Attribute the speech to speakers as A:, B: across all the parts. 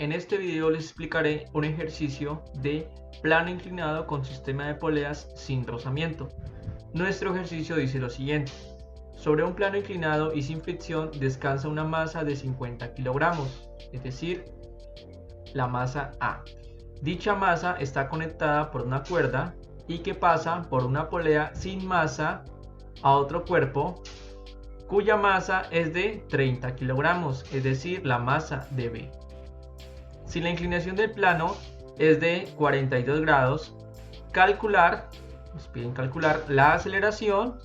A: En este video les explicaré un ejercicio de plano inclinado con sistema de poleas sin rozamiento. Nuestro ejercicio dice lo siguiente: sobre un plano inclinado y sin fricción descansa una masa de 50 kilogramos, es decir, la masa A. Dicha masa está conectada por una cuerda y que pasa por una polea sin masa a otro cuerpo cuya masa es de 30 kilogramos, es decir, la masa de B. Si la inclinación del plano es de 42 grados, nos piden calcular la aceleración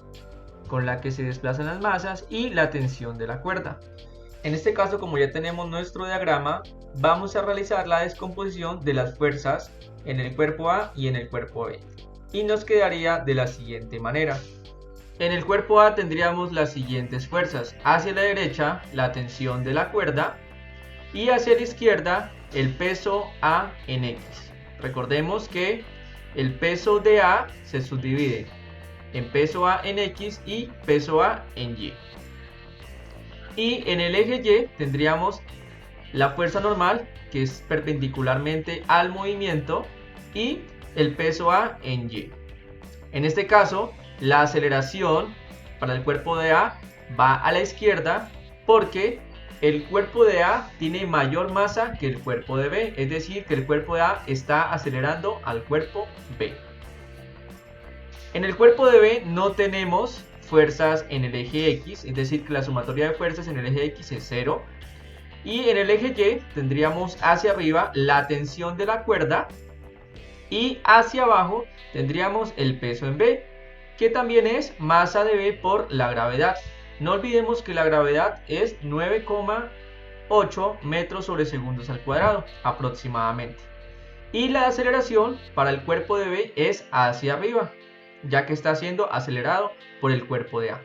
A: con la que se desplazan las masas y la tensión de la cuerda. En este caso, como ya tenemos nuestro diagrama, vamos a realizar la descomposición de las fuerzas en el cuerpo A y en el cuerpo B. Y nos quedaría de la siguiente manera. En el cuerpo A tendríamos las siguientes fuerzas: hacia la derecha la tensión de la cuerda y hacia la izquierda el peso A en X. Recordemos que el peso de A se subdivide en peso A en X y peso A en Y. Y en el eje Y tendríamos la fuerza normal, que es perpendicularmente al movimiento, y el peso A en Y. En este caso, la aceleración para el cuerpo de A va a la izquierda porque el cuerpo de A tiene mayor masa que el cuerpo de B, es decir, que el cuerpo de A está acelerando al cuerpo B. En el cuerpo de B no tenemos fuerzas en el eje X, es decir, que la sumatoria de fuerzas en el eje X es 0. Y en el eje Y tendríamos hacia arriba la tensión de la cuerda y hacia abajo tendríamos el peso en B, que también es masa de B por la gravedad. No olvidemos que la gravedad es 9,8 metros sobre segundos al cuadrado aproximadamente. Y la aceleración para el cuerpo de B es hacia arriba, ya que está siendo acelerado por el cuerpo de A.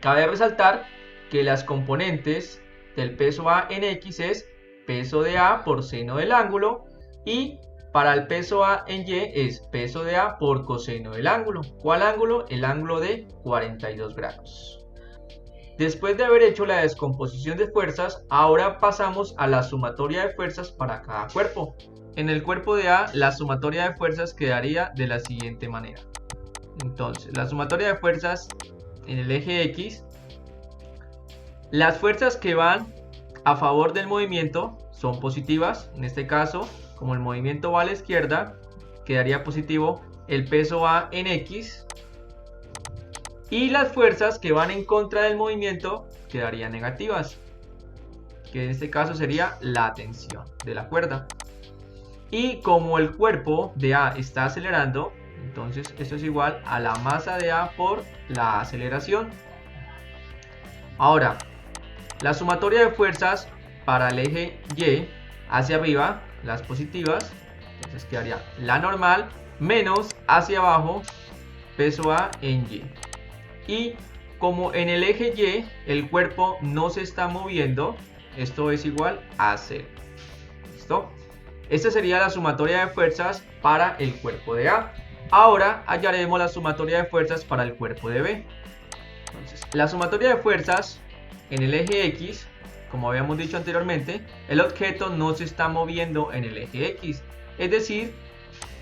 A: Cabe resaltar que las componentes del peso A en X es peso de A por seno del ángulo, y para el peso A en Y es peso de A por coseno del ángulo. ¿Cuál ángulo? El ángulo de 42 grados. Después de haber hecho la descomposición de fuerzas, ahora pasamos a la sumatoria de fuerzas para cada cuerpo. En el cuerpo de A, la sumatoria de fuerzas quedaría de la siguiente manera. Entonces, la sumatoria de fuerzas en el eje X, las fuerzas que van a favor del movimiento son positivas. En este caso, como el movimiento va a la izquierda, quedaría positivo el peso A en X. Y las fuerzas que van en contra del movimiento quedarían negativas, que en este caso sería la tensión de la cuerda. Y como el cuerpo de A está acelerando, entonces esto es igual a la masa de A por la aceleración. Ahora, la sumatoria de fuerzas para el eje Y hacia arriba, las positivas, entonces quedaría la normal menos hacia abajo peso A en Y. Y como en el eje Y el cuerpo no se está moviendo, esto es igual a 0. ¿Listo? Esta sería la sumatoria de fuerzas para el cuerpo de A. Ahora hallaremos la sumatoria de fuerzas para el cuerpo de B. Entonces, la sumatoria de fuerzas en el eje X, como habíamos dicho anteriormente, el objeto no se está moviendo en el eje X. Es decir,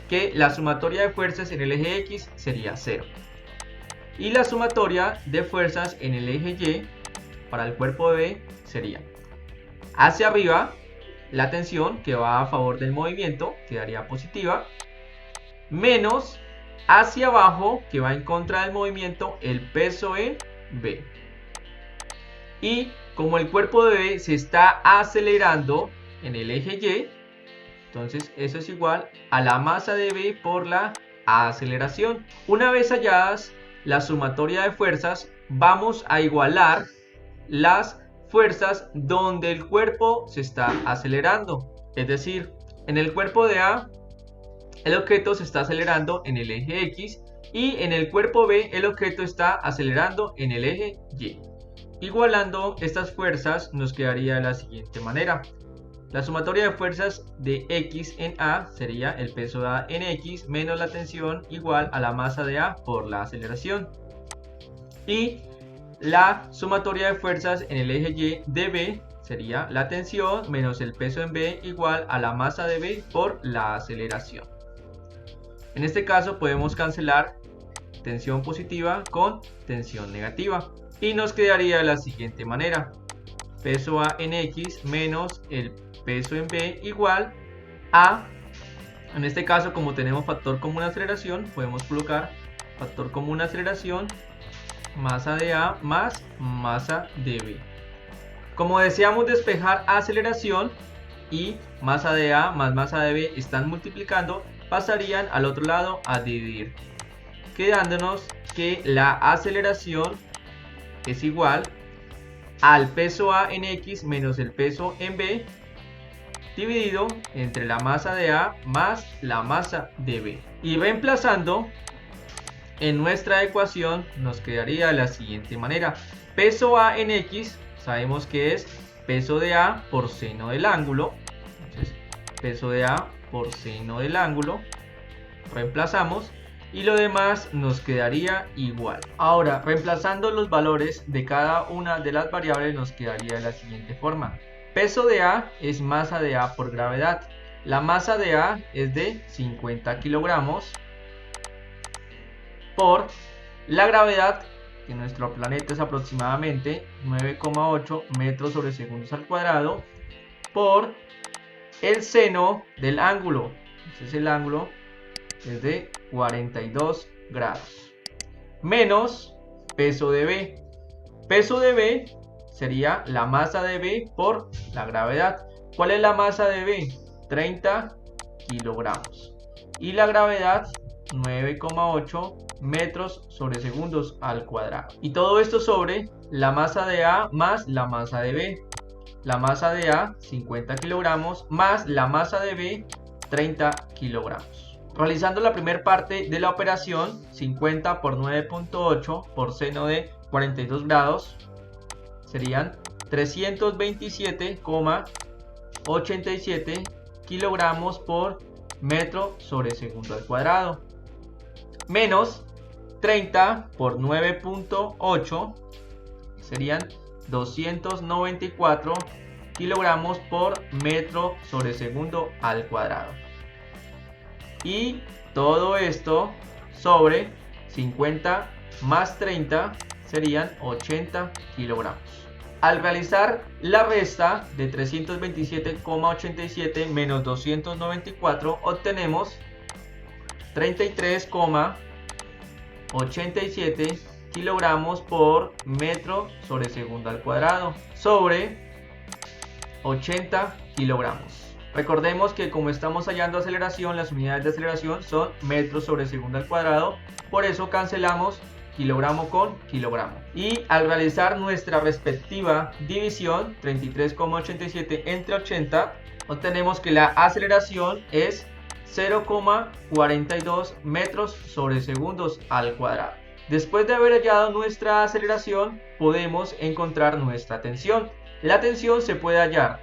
A: que la sumatoria de fuerzas en el eje X sería 0. Y la sumatoria de fuerzas en el eje Y para el cuerpo de B sería hacia arriba la tensión que va a favor del movimiento, quedaría positiva, menos hacia abajo que va en contra del movimiento el peso en B. Y como el cuerpo de B se está acelerando en el eje Y, entonces eso es igual a la masa de B por la aceleración. Una vez halladas la sumatoria de fuerzas, vamos a igualar las fuerzas donde el cuerpo se está acelerando. Es decir, en el cuerpo de A el objeto se está acelerando en el eje X y en el cuerpo B el objeto está acelerando en el eje Y. Igualando estas fuerzas nos quedaría de la siguiente manera. La sumatoria de fuerzas de X en A sería el peso de A en X menos la tensión igual a la masa de A por la aceleración. Y la sumatoria de fuerzas en el eje Y de B sería la tensión menos el peso en B igual a la masa de B por la aceleración. En este caso podemos cancelar tensión positiva con tensión negativa y nos quedaría de la siguiente manera: peso A en X menos el peso en B igual a, en este caso como tenemos factor común de aceleración, podemos colocar factor común de aceleración, masa de A más masa de B. Como deseamos despejar aceleración y masa de A más masa de B están multiplicando, pasarían al otro lado a dividir, quedándonos que la aceleración es igual al peso A en X menos el peso en B dividido entre la masa de A más la masa de B. Y reemplazando en nuestra ecuación nos quedaría de la siguiente manera: peso A en X sabemos que es peso de A por seno del ángulo. Entonces, peso de A por seno del ángulo, reemplazamos y lo demás nos quedaría igual. Ahora, reemplazando los valores de cada una de las variables nos quedaría de la siguiente forma: peso de A es masa de A por gravedad. La masa de A es de 50 kilogramos por la gravedad, que nuestro planeta es aproximadamente 9,8 metros sobre segundos al cuadrado, por el seno del ángulo. Entonces el ángulo es de 42 grados, menos peso de B. Peso de B sería la masa de B por la gravedad. ¿Cuál es la masa de B? 30 kilogramos. Y la gravedad, 9,8 metros sobre segundos al cuadrado. Y todo esto sobre la masa de A más la masa de B. La masa de A, 50 kilogramos, más la masa de B, 30 kilogramos. Realizando la primera parte de la operación, 50 por 9.8 por seno de 42 grados, serían 327,87 kilogramos por metro sobre segundo al cuadrado, menos 30 por 9.8 serían 294 kilogramos por metro sobre segundo al cuadrado. Y todo esto sobre 50 más 30 serían 80 kilogramos. Al realizar la resta de 327,87 menos 294 obtenemos 33,87 kilogramos por metro sobre segundo al cuadrado sobre 80 kilogramos. Recordemos que como estamos hallando aceleración, las unidades de aceleración son metros sobre segundo al cuadrado, por eso cancelamos kilogramo con kilogramo. Y al realizar nuestra respectiva división, 33,87 entre 80, obtenemos que la aceleración es 0,42 metros sobre segundos al cuadrado. Después de haber hallado nuestra aceleración, podemos encontrar nuestra tensión. La tensión se puede hallar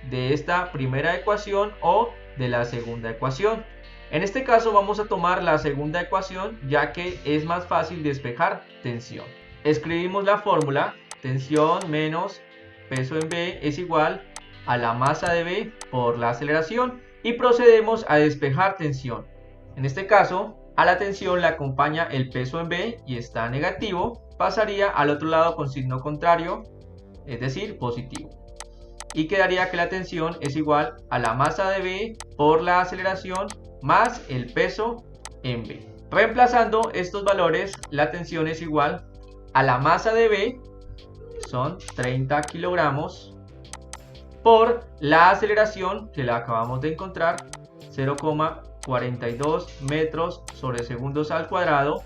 A: de esta primera ecuación o de la segunda ecuación. En este caso vamos a tomar la segunda ecuación, ya que es más fácil despejar tensión. Escribimos la fórmula: tensión menos peso en B es igual a la masa de B por la aceleración, y procedemos a despejar tensión. En este caso, a la tensión le acompaña el peso en B y está negativo, pasaría al otro lado con signo contrario, es decir, positivo. Y quedaría que la tensión es igual a la masa de B por la aceleración más el peso en B. Reemplazando estos valores, la tensión es igual a la masa de B, son 30 kilogramos, por la aceleración que la acabamos de encontrar, 0,42 metros sobre segundos al cuadrado,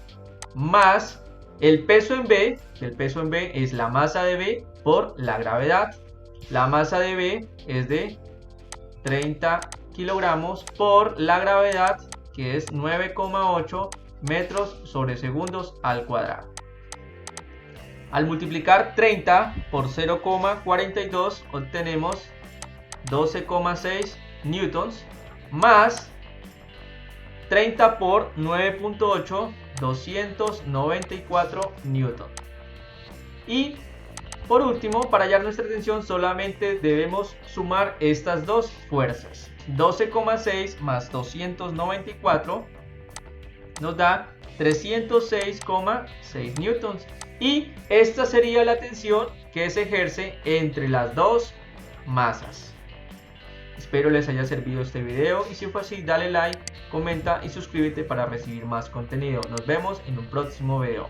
A: más el peso en B, que el peso en B es la masa de B por la gravedad. La masa de B es de 30 kilogramos por la gravedad, que es 9,8 metros sobre segundos al cuadrado. Al multiplicar 30 por 0,42 obtenemos 12,6 newtons, más 30 por 9.8, 294 newtons. Y Por último, para hallar nuestra tensión solamente debemos sumar estas dos fuerzas. 12,6 más 294 nos da 306,6 newtons. Y esta sería la tensión que se ejerce entre las dos masas. Espero les haya servido este video y si fue así dale like, comenta y suscríbete para recibir más contenido. Nos vemos en un próximo video.